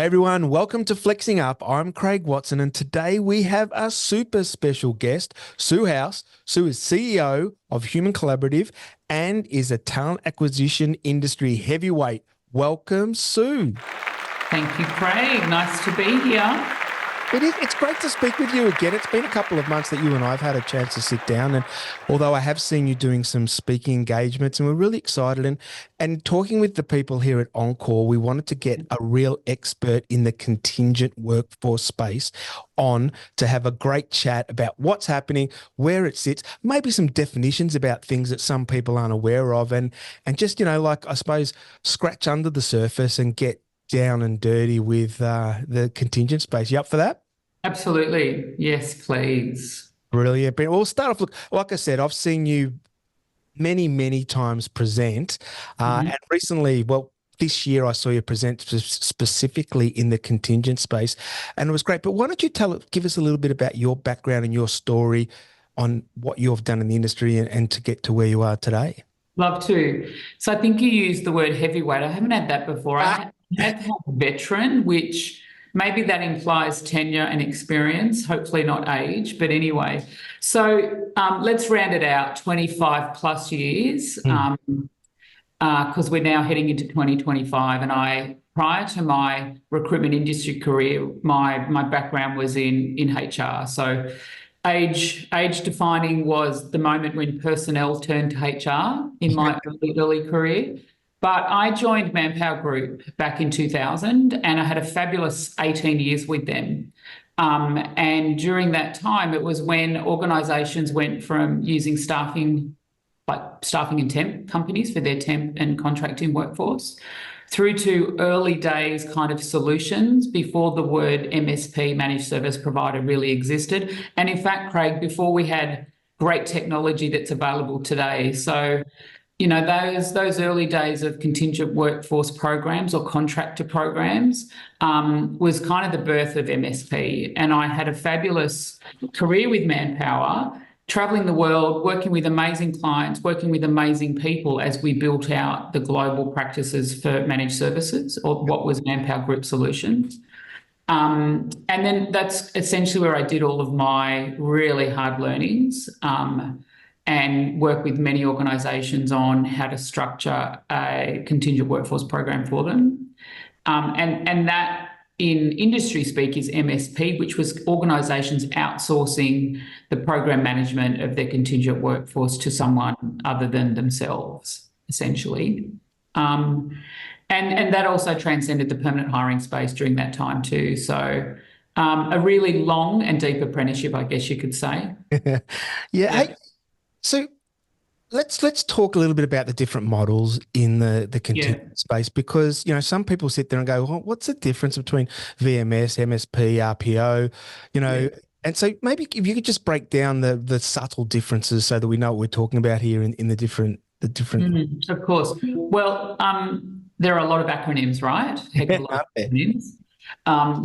Hi everyone, welcome to Flexing Up. I'm Craig Watson, and today we have a super special guest, Sue Howse. Sue is CEO of Human Collaborative and is a talent acquisition industry heavyweight. Welcome, Sue. Thank you, Craig. Nice to be here. It's great to speak with you again. It's been a couple of months that you and I have had a chance to sit down, and although I have seen you doing some speaking engagements, and we're really excited and talking with the people here at Encore, we wanted to get a real expert in the contingent workforce space on to have a great chat about what's happening, where it sits, maybe some definitions about things that some people aren't aware of, and just, like, I suppose, scratch under the surface and get down and dirty with the contingent space. You up for that? Absolutely. Yes, please. Brilliant. But we'll start off. Look, like I said, I've seen you many, many times present. And recently, this year I saw you present specifically in the contingent space, and it was great. But why don't you give us a little bit about your background and your story on what you've done in the industry and to get to where you are today? Love to. So I think you used the word heavyweight. I haven't had that before. I have veteran, which maybe that implies tenure and experience, hopefully not age, but anyway. So let's round it out, 25 plus years, because we're now heading into 2025. And prior to my recruitment industry career, my background was in HR. So age defining was the moment when personnel turned to HR in my early career. But I joined Manpower Group back in 2000, and I had a fabulous 18 years with them. And during that time, it was when organisations went from using staffing and temp companies for their temp and contracting workforce, through to early days kind of solutions before the word MSP, managed service provider, really existed. And in fact, Craig, before we had great technology that's available today. So those early days of contingent workforce programs or contractor programs was kind of the birth of MSP. And I had a fabulous career with Manpower, traveling the world, working with amazing clients, working with amazing people as we built out the global practices for managed services, or what was Manpower Group Solutions. And then that's essentially where I did all of my really hard learnings. And work with many organisations on how to structure a contingent workforce program for them. And that, in industry speak, is MSP, which was organisations outsourcing the program management of their contingent workforce to someone other than themselves, essentially. And that also transcended the permanent hiring space during that time too. So a really long and deep apprenticeship, I guess you could say. Yeah. Hey, so let's talk a little bit about the different models in the contingent space, because some people sit there and go, well, what's the difference between VMS, MSP, RPO, and so maybe if you could just break down the subtle differences so that we know what we're talking about here in the different. Of course. Well, there are a lot of acronyms, right? Heck of a lot of acronyms.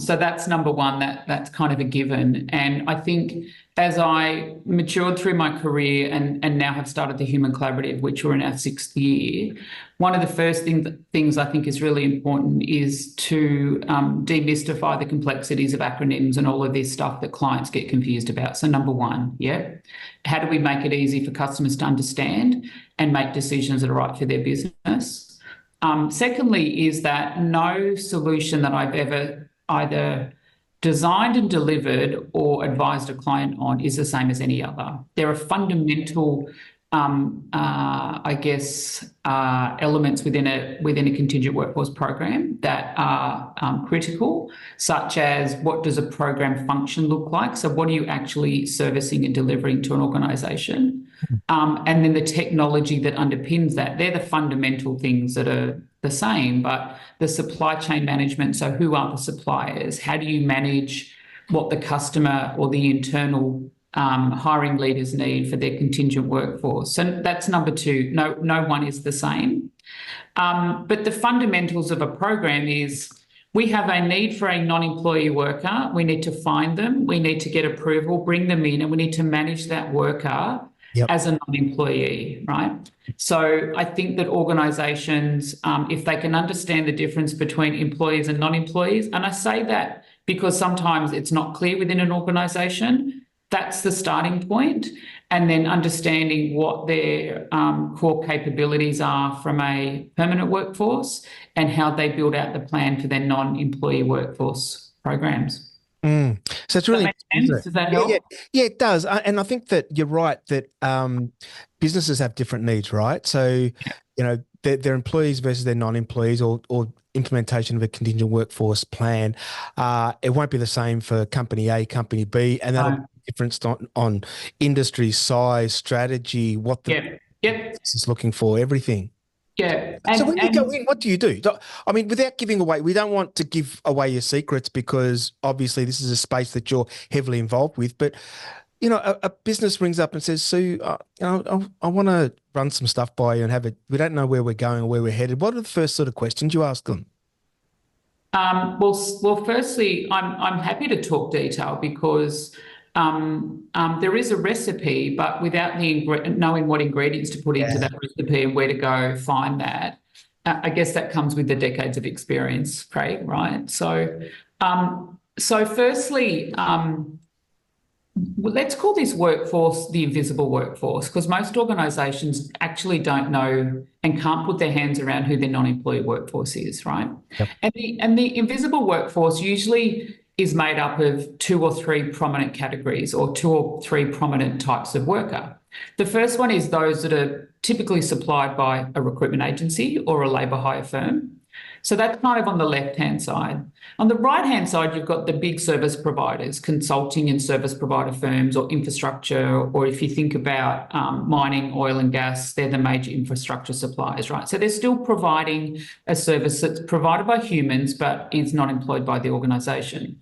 So that's number one. That's kind of a given. And I think as I matured through my career and now have started the Human Collaborative, which we're in our 6th year, one of the first things I think is really important is to demystify the complexities of acronyms and all of this stuff that clients get confused about. So number one, how do we make it easy for customers to understand and make decisions that are right for their business? Secondly, is that no solution that I've ever either designed and delivered or advised a client on is the same as any other. There are fundamental, elements within a contingent workforce program that are critical, such as what does a program function look like? So what are you actually servicing and delivering to an organisation? And then the technology that underpins that. They're the fundamental things that are the same, but the supply chain management, so who are the suppliers? How do you manage what the customer or the internal hiring leaders need for their contingent workforce? So that's number two. No one is the same. But the fundamentals of a program is we have a need for a non-employee worker. We need to find them. We need to get approval, bring them in, and we need to manage that worker Yep. as a non-employee, right? So I think that organisations, if they can understand the difference between employees and non-employees, and I say that because sometimes it's not clear within an organisation, that's the starting point, and then understanding what their core capabilities are from a permanent workforce and how they build out the plan for their non-employee workforce programs. So it's Does that really, make isn't sense? it? Does that Yeah, yeah, help? yeah. It does, and I think that you're right that businesses have different needs, right? So, their employees versus their non-employees, or implementation of a contingent workforce plan, it won't be the same for company A, company B, and that'll be different on industry size, strategy, what the Yeah. Yep. business is looking for, everything. Yeah. So when you go And in, what do you do? I mean, without giving away, we don't want to give away your secrets because obviously this is a space that you're heavily involved with. But a business rings up and says, "Sue, I want to run some stuff by you and have it. We don't know where we're going or where we're headed. What are the first sort of questions you ask them?" well, firstly, I'm happy to talk detail because there is a recipe, but without knowing what ingredients to put into Yeah. that recipe and where to go find that, I guess that comes with the decades of experience, Craig, right? So firstly, well, let's call this workforce the invisible workforce because most organisations actually don't know and can't put their hands around who their non-employee workforce is, right? Yep. And the invisible workforce usually is made up of two or three prominent categories or two or three prominent types of worker. The first one is those that are typically supplied by a recruitment agency or a labour hire firm. So that's kind of on the left-hand side. On the right-hand side, you've got the big service providers, consulting and service provider firms or infrastructure, or if you think about mining, oil and gas, they're the major infrastructure suppliers, right? So they're still providing a service that's provided by humans, but is not employed by the organisation.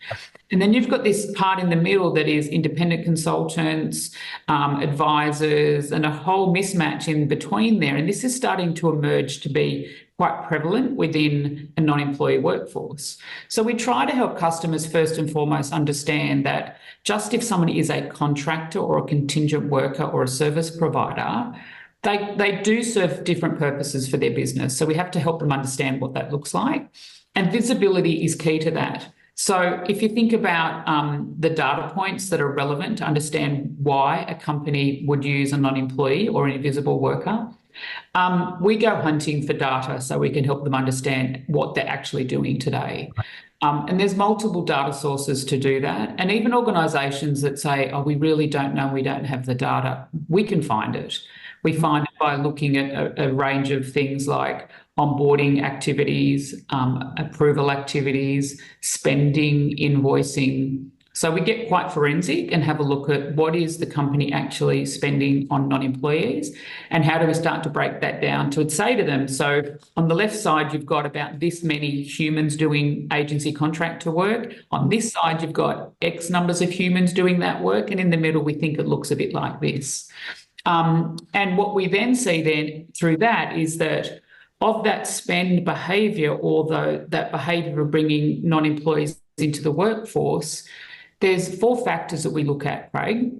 And then you've got this part in the middle that is independent consultants, advisors, and a whole mismatch in between there. And this is starting to emerge to be quite prevalent within a non-employee workforce. So we try to help customers first and foremost understand that just if someone is a contractor or a contingent worker or a service provider, they do serve different purposes for their business. So we have to help them understand what that looks like. And visibility is key to that. So if you think about the data points that are relevant to understand why a company would use a non-employee or an invisible worker, we go hunting for data so we can help them understand what they're actually doing today. And there's multiple data sources to do that. And even organisations that say, oh, we really don't know, we don't have the data, we can find it. We find it by looking at a range of things like onboarding activities, approval activities, spending, invoicing. So we get quite forensic and have a look at what is the company actually spending on non-employees and how do we start to break that down to say to them, so on the left side, you've got about this many humans doing agency contractor work. On this side, you've got X numbers of humans doing that work. And in the middle, we think it looks a bit like this. And what we then see then through that is that of that spend behaviour, although that behaviour of bringing non-employees into the workforce, there's four factors that we look at, Craig.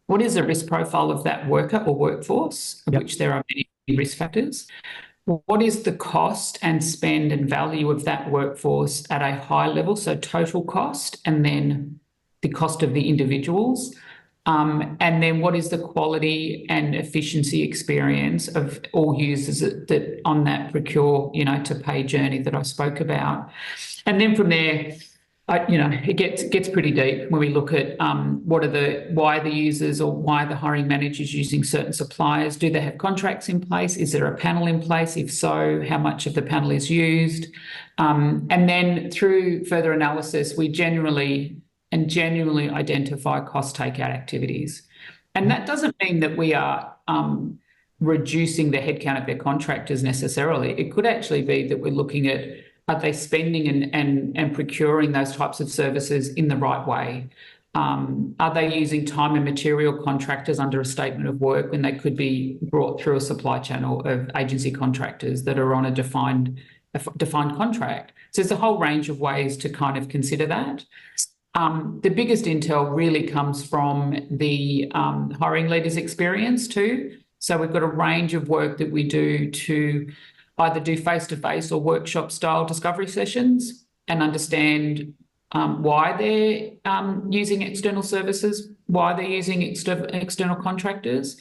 What is the risk profile of that worker or workforce, of which there are many risk factors? What is the cost and spend and value of that workforce at a high level, so total cost, and then the cost of the individuals? And then what is the quality and efficiency experience of all users that on that procure, to pay journey that I spoke about? And then from there, it gets pretty deep when we look at why the users or why the hiring manager is using certain suppliers. Do they have contracts in place? Is there a panel in place? If so, how much of the panel is used? And then through further analysis, we genuinely identify cost takeout activities. And that doesn't mean that we are reducing the headcount of their contractors necessarily. It could actually be that we're looking at, are they spending and procuring those types of services in the right way? Are they using time and material contractors under a statement of work when they could be brought through a supply channel of agency contractors that are on a defined contract? So there's a whole range of ways to kind of consider that. The biggest intel really comes from the hiring leaders' experience too. So we've got a range of work that we do to either do face-to-face or workshop-style discovery sessions and understand why they're using external services, why they're using external contractors,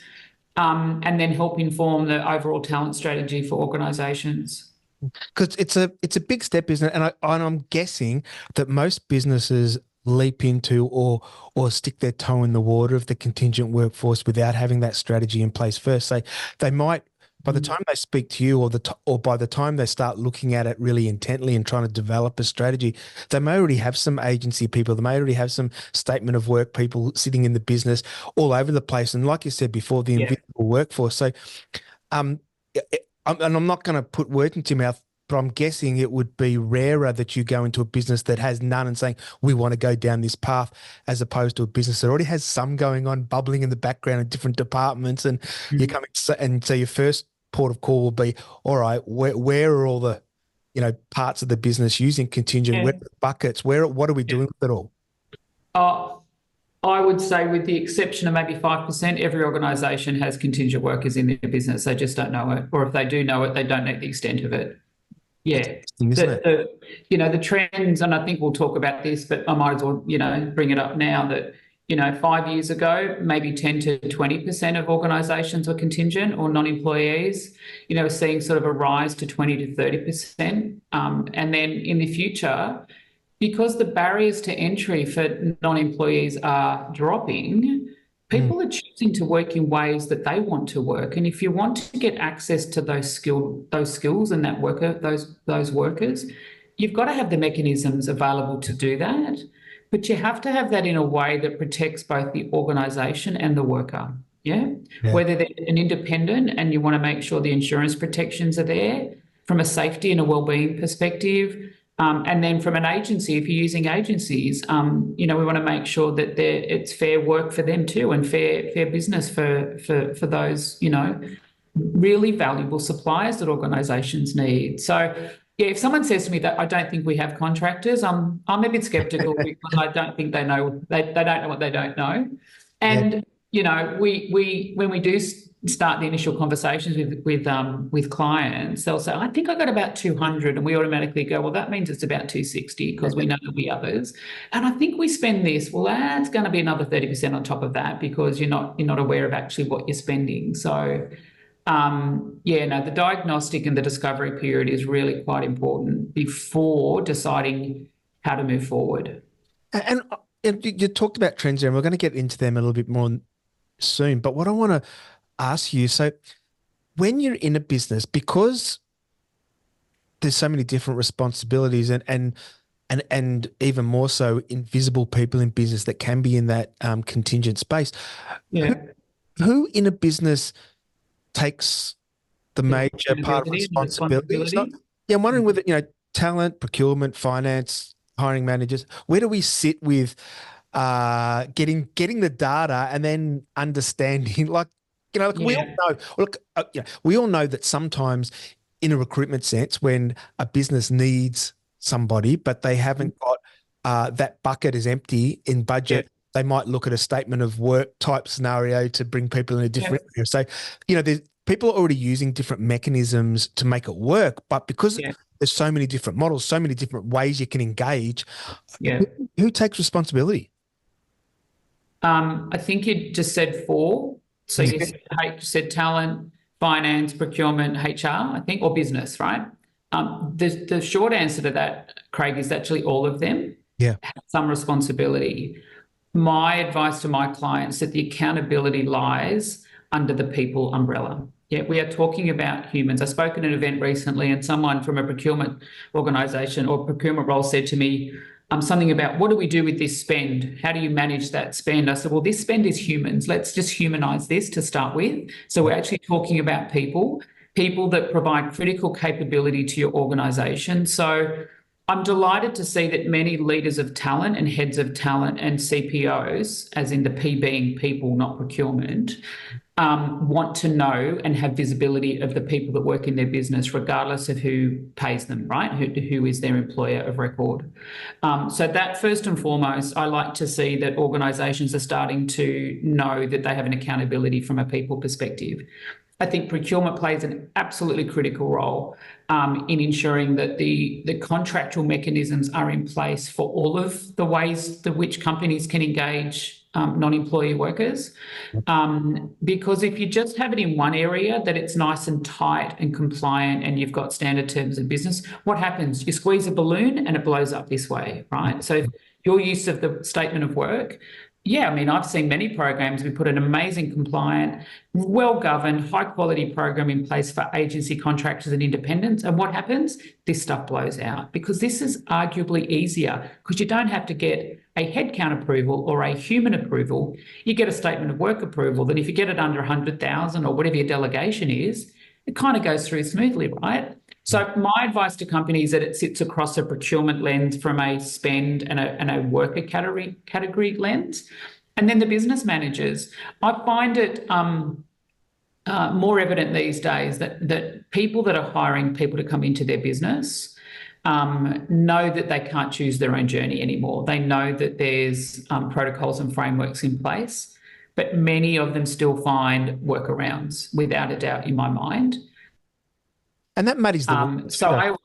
and then help inform the overall talent strategy for organisations. Because it's a big step, isn't it? And I'm guessing that most businesses leap into or stick their toe in the water of the contingent workforce without having that strategy in place first. So they might, by the time they speak to you, or by the time they start looking at it really intently and trying to develop a strategy, they may already have some agency people. They may already have some statement of work people sitting in the business all over the place. And like you said before, the invisible workforce. So, um, and I'm not going to put words into your mouth, but I'm guessing it would be rarer that you go into a business that has none and saying, we want to go down this path, as opposed to a business that already has some going on, bubbling in the background in different departments. And you come and so your first port of call will be, all right, where are all the, parts of the business using contingent? Where are the buckets? What are we doing with it all? I would say, with the exception of maybe 5%, every organisation has contingent workers in their business. They just don't know it. Or if they do know it, they don't know the extent of it. Yeah. The trends, and I think we'll talk about this, but I might as well, bring it up now that, 5 years ago, maybe 10 to 20% of organisations were contingent or non-employees. We're seeing sort of a rise to 20 to 30%. And then in the future, because the barriers to entry for non-employees are dropping, people are choosing to work in ways that they want to work. And if you want to get access to those skills and those workers, you've got to have the mechanisms available to do that. But you have to have that in a way that protects both the organisation and the worker. Yeah? Whether they're an independent and you want to make sure the insurance protections are there from a safety and a wellbeing perspective. And then from an agency, if you're using agencies, we want to make sure that it's fair work for them too, and fair business for those, really valuable suppliers that organisations need. So, if someone says to me that I don't think we have contractors, I'm a bit sceptical because I don't think they know, they don't know what they don't know. And, we when we do start the initial conversations with clients, they'll say, I think I got about 200, and we automatically go, well, that means it's about 260 because we know there'll be others. And I think we spend this. Well, that's going to be another 30% on top of that because you're not aware of actually what you're spending. So, the diagnostic and the discovery period is really quite important before deciding how to move forward. And you talked about trends there, and we're going to get into them a little bit more soon. But what I want to ask you, so when you're in a business, because there's so many different responsibilities and even more so invisible people in business that can be in that contingent space, who in a business takes the major part of responsibility? I'm wondering whether, talent, procurement, finance, hiring managers, where do we sit with getting the data and then understanding, we all know, we all know that sometimes in a recruitment sense, when a business needs somebody, but they haven't got that bucket is empty in budget, they might look at a statement of work type scenario to bring people in a different area. So, there's people are already using different mechanisms to make it work, but because there's so many different models, so many different ways you can engage, who takes responsibility? I think you just said 4. So you said talent, finance, procurement, HR, I think, or business, right? The short answer to that, Craig, is actually all of them have some responsibility. My advice to my clients is that the accountability lies under the people umbrella. We are talking about humans. I spoke at an event recently and someone from a procurement organisation or procurement role said to me something about, what do we do with this spend? How do you manage that spend? I said, well, this spend is humans. Let's just humanise this to start with. So we're actually talking about people that provide critical capability to your organisation. So I'm delighted to see that many leaders of talent and heads of talent and CPOs, as in the P being people, not procurement, want to know and have visibility of the people that work in their business, regardless of who pays them, right? Who is their employer of record. So that first and foremost, I like to see that organisations are starting to know that they have an accountability from a people perspective. I think procurement plays an absolutely critical role in ensuring that the contractual mechanisms are in place for all of the ways that which companies can engage non-employee workers. Because if you just have it in one area that it's nice and tight and compliant and you've got standard terms of business, what happens? You squeeze a balloon and it blows up this way, right? So your use of the statement of work, yeah, I mean, I've seen many programs. We put an amazing, compliant, well-governed, high-quality program in place for agency contractors and independents. And what happens? This stuff blows out because this is arguably easier because you don't have to get a headcount approval or a human approval. You get a statement of work approval. Then if you get it under 100,000 or whatever your delegation is, it kind of goes through smoothly, right? So my advice to companies is that it sits across a procurement lens from a spend and a worker category lens. And then the business managers, I find it more evident these days that people that are hiring people to come into their business know that they can't choose their own journey anymore. They know that there's protocols and frameworks in place, but many of them still find workarounds, without a doubt, in my mind. And that muddies the water.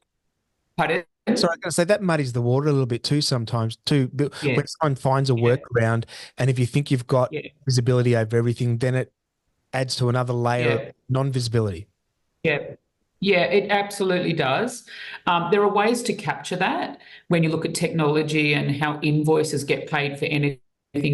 Pardon? Sorry, I was going to say that muddies the water a little bit too sometimes too. Yeah. When someone finds a workaround, and if you think you've got visibility over everything, then it adds to another layer of non-visibility. Yeah. Yeah, it absolutely does. There are ways to capture that when you look at technology and how invoices get paid for anything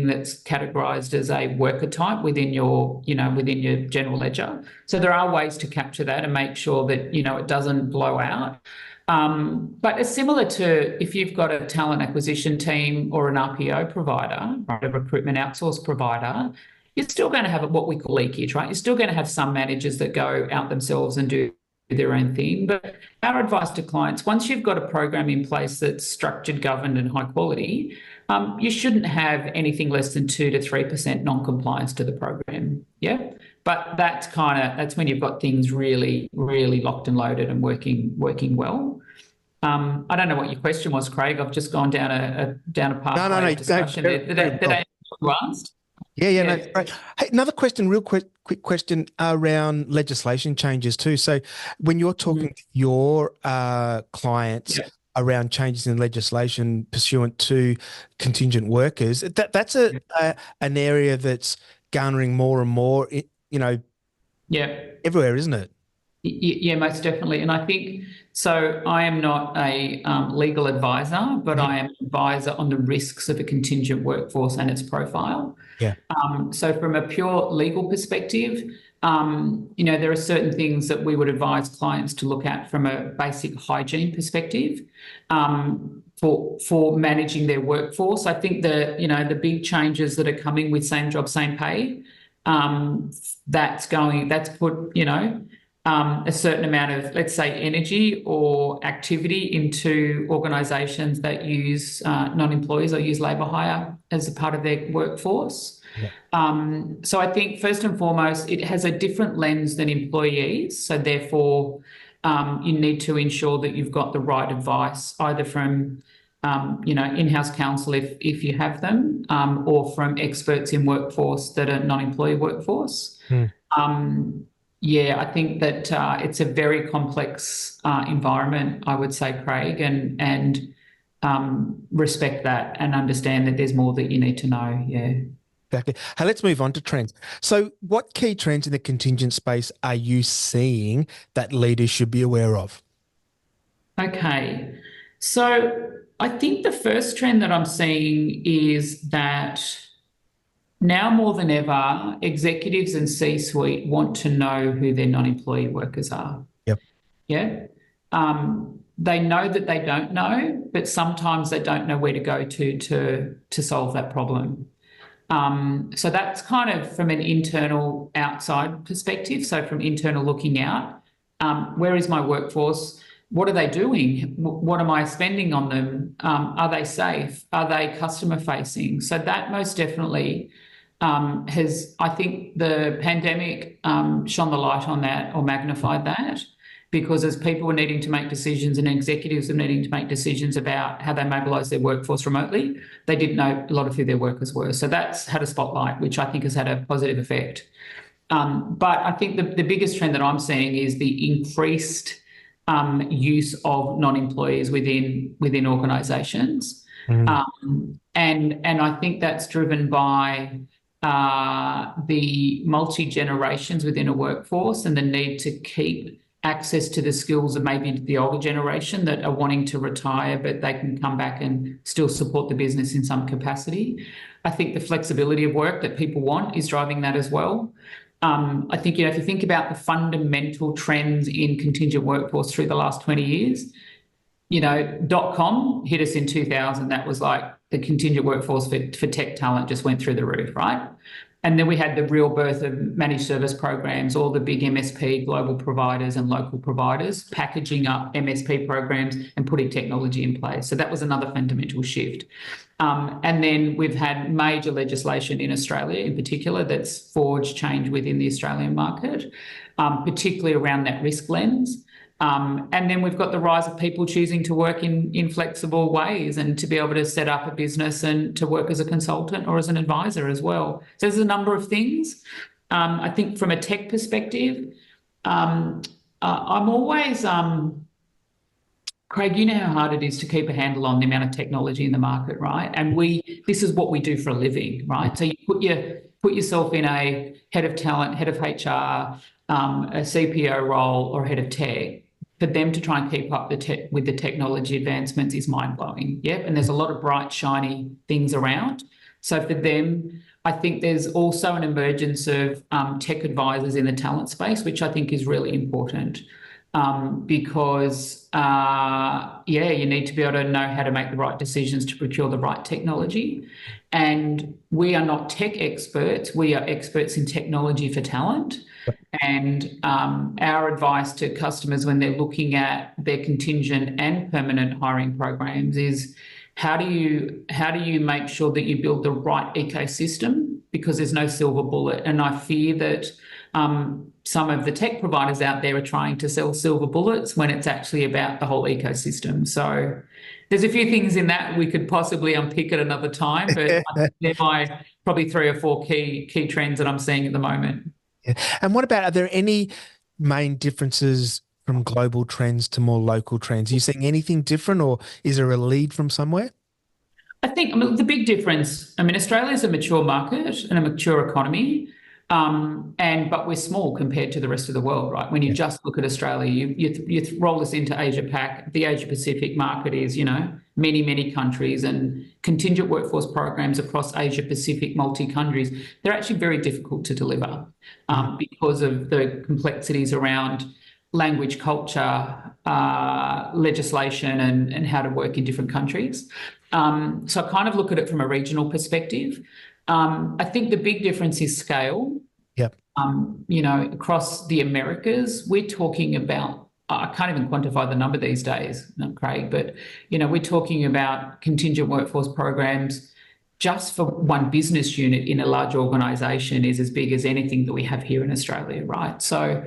that's categorized as a worker type within your general ledger. So there are ways to capture that and make sure that, it doesn't blow out. But it's similar to if you've got a talent acquisition team or an RPO provider, right, a recruitment outsource provider, you're still going to have what we call leakage, right? You're still going to have some managers that go out themselves and do their own thing. But our advice to clients, once you've got a program in place that's structured, governed and high quality, you shouldn't have anything less than 2 to 3% non-compliance to the program. Yeah. But that's when you've got things really, really locked and loaded and working well. I don't know what your question was, Craig. I've just gone down a pathway of discussion that I asked. Yeah, no, great. Hey, another question, quick question around legislation changes too. So when you're talking to your clients around changes in legislation pursuant to contingent workers, that's an area that's garnering more and more, everywhere, isn't it? Yeah, most definitely. And I think, so I am not a legal advisor, but I am an advisor on the risks of a contingent workforce and its profile. Yeah. So from a pure legal perspective, there are certain things that we would advise clients to look at from a basic hygiene perspective for managing their workforce. I think the big changes that are coming with same job, same pay, that's put, a certain amount of, let's say, energy or activity into organisations that use non-employees or use labour hire as a part of their workforce. Yeah. So I think first and foremost, it has a different lens than employees. So therefore, you need to ensure that you've got the right advice, either from in-house counsel if you have them, or from experts in workforce that are non-employee workforce. Yeah, I think that it's a very complex environment, I would say, Craig, and respect that and understand that there's more that you need to know. Yeah. Exactly. Hey, let's move on to trends. So what key trends in the contingent space are you seeing that leaders should be aware of? Okay. So I think the first trend that I'm seeing is that now more than ever, executives and C-suite want to know who their non-employee workers are. Yep. Yeah. They know that they don't know, but sometimes they don't know where to go to solve that problem. So that's kind of from an internal outside perspective. So from internal looking out, where is my workforce? What are they doing? What am I spending on them? Are they safe? Are they customer facing? So that most definitely I think the pandemic shone the light on that or magnified that, because as people were needing to make decisions and executives were needing to make decisions about how they mobilise their workforce remotely, they didn't know a lot of who their workers were. So that's had a spotlight, which I think has had a positive effect. But I think the biggest trend that I'm seeing is the increased use of non-employees within organisations, Mm. and I think that's driven by the multi-generations within a workforce and the need to keep access to the skills of maybe the older generation that are wanting to retire, but they can come back and still support the business in some capacity. I think the flexibility of work that people want is driving that as well. I think, if you think about the fundamental trends in contingent workforce through the last 20 years, .com hit us in 2000. That was like the contingent workforce for tech talent just went through the roof, right? And then we had the real birth of managed service programs, all the big MSP global providers and local providers packaging up MSP programs and putting technology in place. So that was another fundamental shift. And then we've had major legislation in Australia in particular that's forged change within the Australian market, particularly around that risk lens. And then we've got the rise of people choosing to work in flexible ways and to be able to set up a business and to work as a consultant or as an advisor as well. So there's a number of things. I think from a tech perspective, I'm always, Craig, you know how hard it is to keep a handle on the amount of technology in the market, right? And this is what we do for a living, right? So you put yourself in a head of talent, head of HR, a CPO role or head of tech. For them to try and keep up with the technology advancements is mind-blowing. Yep. And there's a lot of bright, shiny things around. So for them, I think there's also an emergence of tech advisors in the talent space, which I think is really important, because, you need to be able to know how to make the right decisions to procure the right technology. And we are not tech experts. We are experts in technology for talent. And our advice to customers when they're looking at their contingent and permanent hiring programs is how do you make sure that you build the right ecosystem, because there's no silver bullet. And I fear that some of the tech providers out there are trying to sell silver bullets when it's actually about the whole ecosystem. So there's a few things in that we could possibly unpick at another time, but they're my probably 3 or 4 key trends that I'm seeing at the moment. Yeah. And what about, are there any main differences from global trends to more local trends? Are you seeing anything different, or is there a lead from somewhere? I think, the big difference, Australia is a mature market and a mature economy, but we're small compared to the rest of the world, right? When you just look at Australia, you roll this into Asia Pac, the Asia Pacific market is, many, many countries, and contingent workforce programs across Asia Pacific, multi-countries, they're actually very difficult to deliver because of the complexities around language, culture, legislation, and how to work in different countries. So I kind of look at it from a regional perspective. I think the big difference is scale. Yep. Across the Americas, we're talking about, I can't even quantify the number these days, Craig, but, we're talking about contingent workforce programs just for one business unit in a large organisation is as big as anything that we have here in Australia, right? So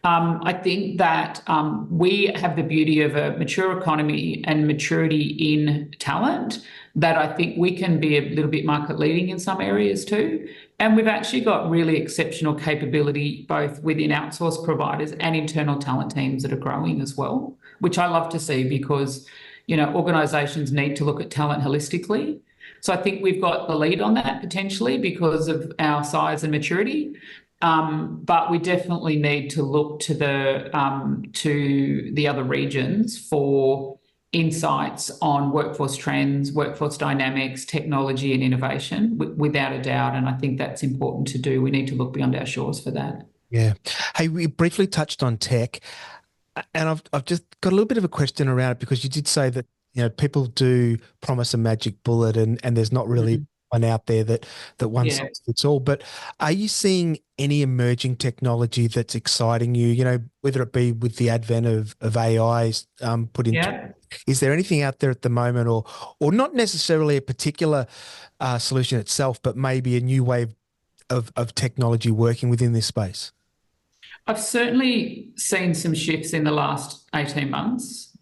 I think that we have the beauty of a mature economy and maturity in talent that I think we can be a little bit market leading in some areas too. And we've actually got really exceptional capability both within outsourced providers and internal talent teams that are growing as well, which I love to see because, organisations need to look at talent holistically. So I think we've got the lead on that potentially because of our size and maturity. But we definitely need to look to the other regions for insights on workforce trends, workforce dynamics, technology and innovation, without a doubt. And I think that's important to do. We need to look beyond our shores for that. Yeah. Hey, we briefly touched on tech, and I've just got a little bit of a question around it because you did say that, people do promise a magic bullet and there's not really one out there that one size fits all. But are you seeing any emerging technology that's exciting you, whether it be with the advent of AI put into, is there anything out there at the moment, or not necessarily a particular solution itself, but maybe a new way of of technology working within this space? I've certainly seen some shifts in the last 18 months.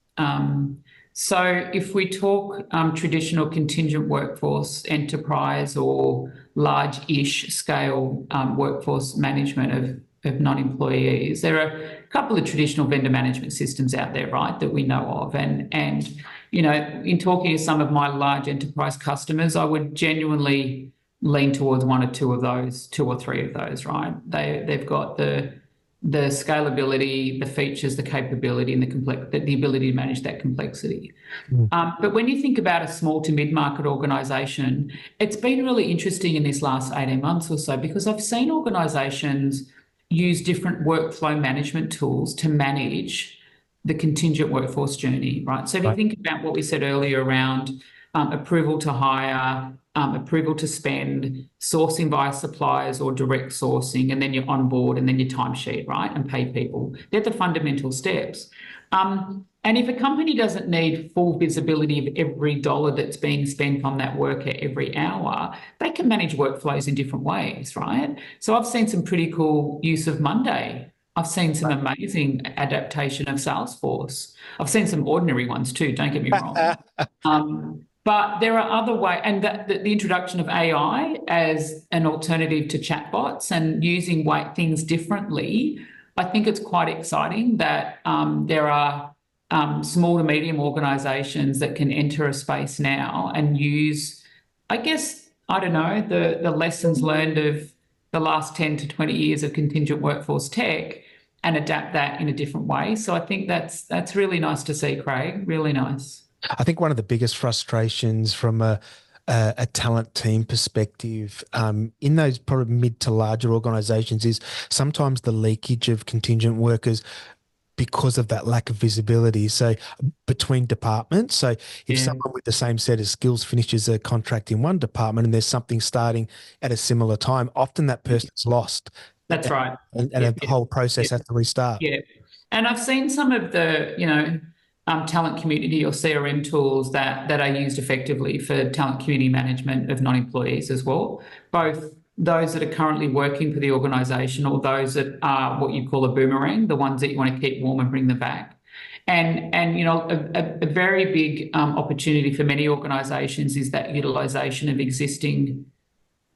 So if we talk traditional contingent workforce enterprise or large-ish scale workforce management of non-employees, there are a couple of traditional vendor management systems out there, right, that we know of. And you know, in talking to some of my large enterprise customers, I would genuinely lean towards one or two of those, two or three of those, right? They've got the scalability, the features, the capability, and the ability to manage that complexity. But when you think about a small to mid-market organisation, it's been really interesting in this last 18 months or so, because I've seen organisations use different workflow management tools to manage the contingent workforce journey, right? So if you think about what we said earlier around approval to hire, approval to spend, sourcing via suppliers or direct sourcing, and then you're on board, and then your timesheet, right, and pay people. They're the fundamental steps. And if a company doesn't need full visibility of every dollar that's being spent on that worker every hour, they can manage workflows in different ways, right? So I've seen some pretty cool use of Monday. I've seen some amazing adaptation of Salesforce. I've seen some ordinary ones too, don't get me wrong. But there are other ways, and the introduction of AI as an alternative to chatbots and using things differently, I think it's quite exciting that there are small to medium organisations that can enter a space now and use, I guess, I don't know, the lessons learned of the last 10 to 20 years of contingent workforce tech and adapt that in a different way. So I think that's really nice to see, Craig, really nice. I think one of the biggest frustrations from a talent team perspective in those probably mid to larger organizations is sometimes the leakage of contingent workers because of that lack of visibility. So between departments, so if someone with the same set of skills finishes a contract in one department and there's something starting at a similar time, often that person's lost. That's right. And the whole process has to restart. Yeah. And I've seen some of the, talent community or CRM tools that are used effectively for talent community management of non-employees as well, both those that are currently working for the organisation or those that are what you call a boomerang, the ones that you want to keep warm and bring them back. And a very big opportunity for many organisations is that utilisation of existing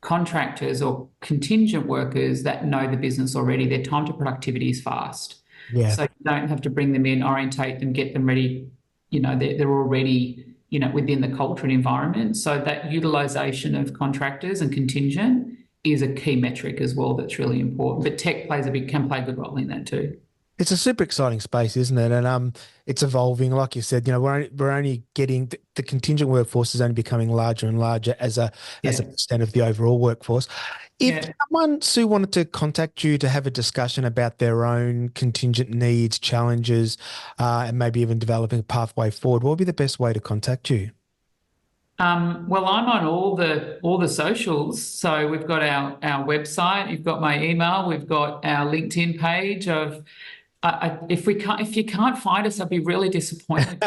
contractors or contingent workers that know the business already. Their time to productivity is fast. Yeah. So you don't have to bring them in, orientate them, get them ready. They're already, within the culture and environment. So that utilisation of contractors and contingent is a key metric as well that's really important. But tech can play a good role in that too. It's a super exciting space, isn't it? And it's evolving. Like you said, we're only getting the contingent workforce is only becoming larger and larger as a percent of the overall workforce. If someone, Sue, wanted to contact you to have a discussion about their own contingent needs, challenges, and maybe even developing a pathway forward, what would be the best way to contact you? Well, I'm on all the socials. So we've got our website, you've got my email, we've got our LinkedIn page. If you can't find us, I'd be really disappointed.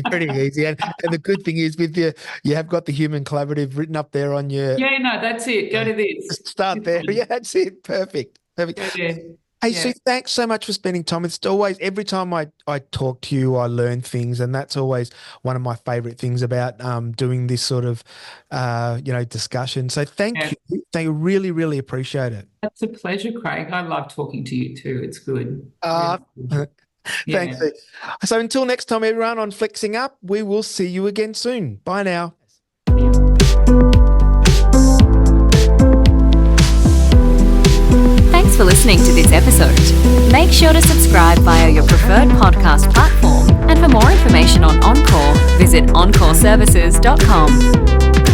Pretty easy. And the good thing is with you have got the Human Collaborative written up there on your... Yeah, no, that's it. Go to this. Start there. Yeah, that's it. Perfect. Hey, Sue, thanks so much for spending time. It's always, every time I talk to you, I learn things, and that's always one of my favourite things about doing this sort of, discussion. So thank you. Thank you. Really, really appreciate it. That's a pleasure, Craig. I love talking to you too. It's good. Thanks. So until next time, everyone, on Flexing Up, we will see you again soon. Bye now. Thanks for listening to this episode. Make sure to subscribe via your preferred podcast platform, and for more information on Encore, visit encoreservices.com.